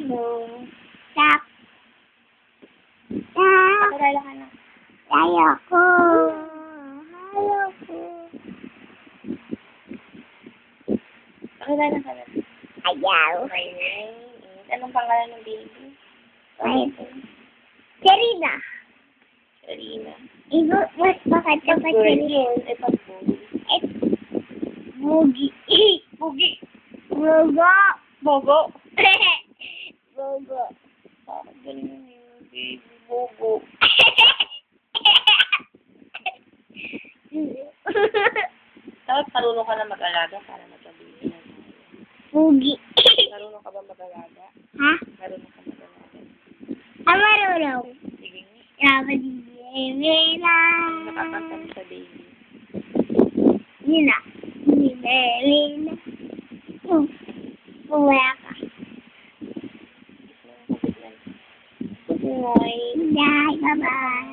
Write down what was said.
Hello. Tap. Tap. Pakilala ka na. Ayoko. Ayoko. Pakilala ka na. Ayaw. My name is... Anong pangalan ng baby? Ay. Serena. Serena. Ibo, mas makata pa Serena. Pag-boy. Bugi. Bugi. Bogo. Bogo. Bogo. Bakit galing yung baby? Bogo. Dapat marunong ka na mag-alaga para magka-baby na tayo. Bugi. Marunong ka ba mag-alaga? Ha? Marunong ka mag-alaga? Amarunong. Sige nga. Dapat baby na. Nakakanta mo sa baby. Yun na. Baby na. Wala ka. Good night. Bye. Bye. Bye.